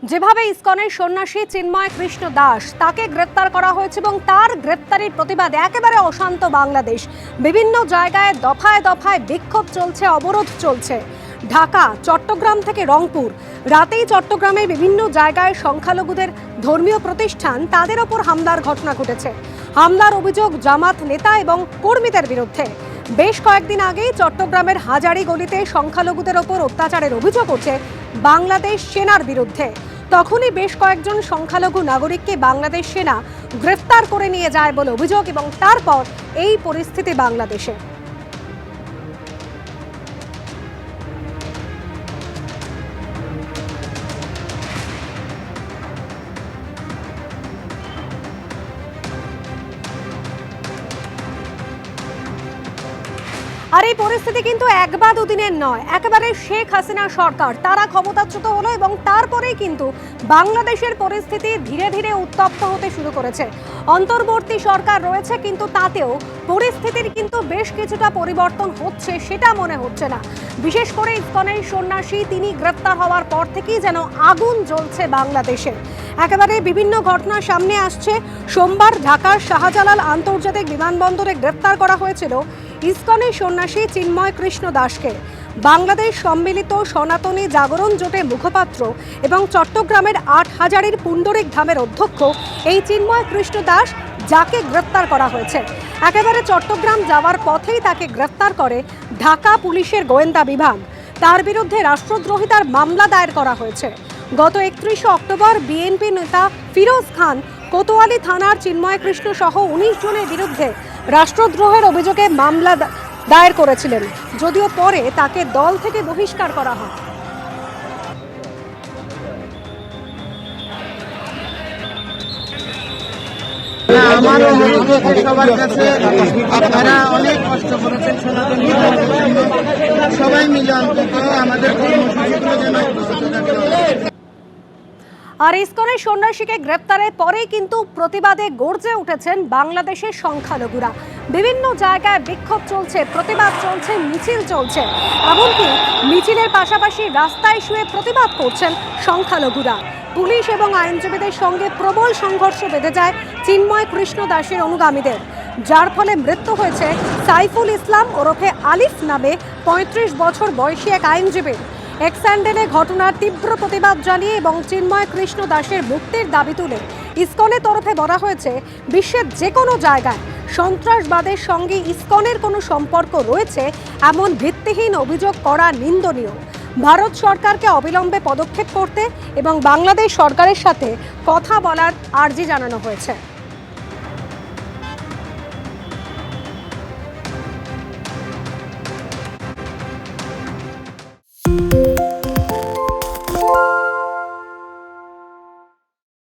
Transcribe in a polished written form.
যেভাবে ইসকনের সন্ন্যাসী চিন্ময় কৃষ্ণ দাস তাকে গ্রেপ্তার করা হয়েছে এবং তার গ্রেপ্তারির প্রতিবাদে একেবারে অশান্ত বাংলাদেশ। বিভিন্ন জায়গায় দফায় দফায় বিক্ষোভ চলছে, অবরোধ চলছে। ঢাকা, চট্টগ্রাম থেকে রংপুর, রাতেই চট্টগ্রামের বিভিন্ন জায়গায় সংখ্যালঘুদের ধর্মীয় প্রতিষ্ঠান তাদের ওপর হামলার ঘটনা ঘটেছে। হামলার অভিযোগ জামাত নেতা এবং কর্মীদের বিরুদ্ধে। বেশ কয়েকদিন আগেই চট্টগ্রামের হাজারি গলিতে সংখ্যালঘুদের ওপর অত্যাচারের অভিযোগ উঠে বাংলাদেশ সেনার বিরুদ্ধে। তখনই বেশ কয়েকজন সংখ্যালঘু নাগরিককে বাংলাদেশ সেনা গ্রেফতার করে নিয়ে যায় বলে অভিযোগ এবং তারপর এই পরিস্থিতি বাংলাদেশে। আর এই পরিস্থিতি কিন্তু এক বা দুদিনের নয়, একেবারে শেখ হাসিনা সরকার তারা ক্ষমতাচ্যুত হলো এবং তারপরেই কিন্তু বাংলাদেশের পরিস্থিতি ধীরে ধীরে উত্তপ্ত হতে শুরু করেছে। অন্তর্বর্তী সরকার রয়েছে কিন্তু তাতেও পরিস্থিতির কিন্তু বেশ কিছুটা পরিবর্তন হচ্ছে সেটা মনে হচ্ছে না। বিশেষ করে ইসকনের সন্ন্যাসী তিনি গ্রেপ্তার হওয়ার পর থেকেই যেন আগুন জ্বলছে বাংলাদেশে। একেবারে বিভিন্ন ঘটনা সামনে আসছে। সোমবার ঢাকার শাহজালাল আন্তর্জাতিক বিমানবন্দরে গ্রেপ্তার করা হয়েছিল ইসকনের সন্ন্যাসী চিন্ময় কৃষ্ণ দাসকে। বাংলাদেশ সম্মিলিত সনাতনী জাগরণ জোটের মুখপাত্র এবং চট্টগ্রামের ৮,০০০ পুণ্ডরিক ধামের অধ্যক্ষ এই চিন্ময় কৃষ্ণ দাস, যাকে গ্রেপ্তার করা হয়েছে। একেবারে চট্টগ্রাম যাওয়ার পথেই তাকে গ্রেপ্তার করে ঢাকা পুলিশের গোয়েন্দা বিভাগ। তার বিরুদ্ধে রাষ্ট্রদ্রোহিতার মামলা দায়ের করা হয়েছে। গত ৩১ অক্টোবর বিএনপি নেতা ফিরোজ খান কোতোয়ালি থানার চিন্ময় কৃষ্ণ সহ ১৯ জনের বিরুদ্ধে রাষ্ট্রদ্রোহের অভিযোগে মামলা দায়ের করেছিলেন, যদিও পরে তাকে দল থেকে বহিষ্কার করা হয়। আমার সবার কাছে আপনারা অনেক কষ্ট করেছেন, সবাই মিলে অন্তত আমাদের কর্মসূচিগুলো যেন। আর ইসকনের সন্ন্যাসীকে গ্রেপ্তারের পরেই কিন্তু প্রতিবাদে গর্জে উঠেছেন বাংলাদেশের সংখ্যালঘুরা। বিভিন্ন জায়গায় বিক্ষোভ চলছে, প্রতিবাদ চলছে, মিছিল চলছে। এমনকি মিছিলের পাশাপাশি রাস্তায় শুয়ে প্রতিবাদ করছেন সংখ্যালঘুরা। পুলিশ এবং আইনজীবীদের সঙ্গে প্রবল সংঘর্ষ বেঁধে যায় চিন্ময় কৃষ্ণ দাসের অনুগামীদের, যার ফলে মৃত্যু হয়েছে সাইফুল ইসলাম ওরফে আলিফ নামে ৩৫ বছর বয়সী এক আইনজীবীর। এক স্যান্ডেলে ঘটনার তীব্র প্রতিবাদ জানিয়ে এবং চিন্ময় কৃষ্ণ দাসের মুক্তির দাবি তুলে ইসকনের তরফে বলা হয়েছে, বিশ্বের যে কোনো জায়গায় সন্ত্রাসবাদের সঙ্গে ইসকনের কোনো সম্পর্ক রয়েছে এমন ভিত্তিহীন অভিযোগ করা নিন্দনীয়। ভারত সরকারকে অবিলম্বে পদক্ষেপ করতে এবং বাংলাদেশ সরকারের সাথে কথা বলার আর্জি জানানো হয়েছে।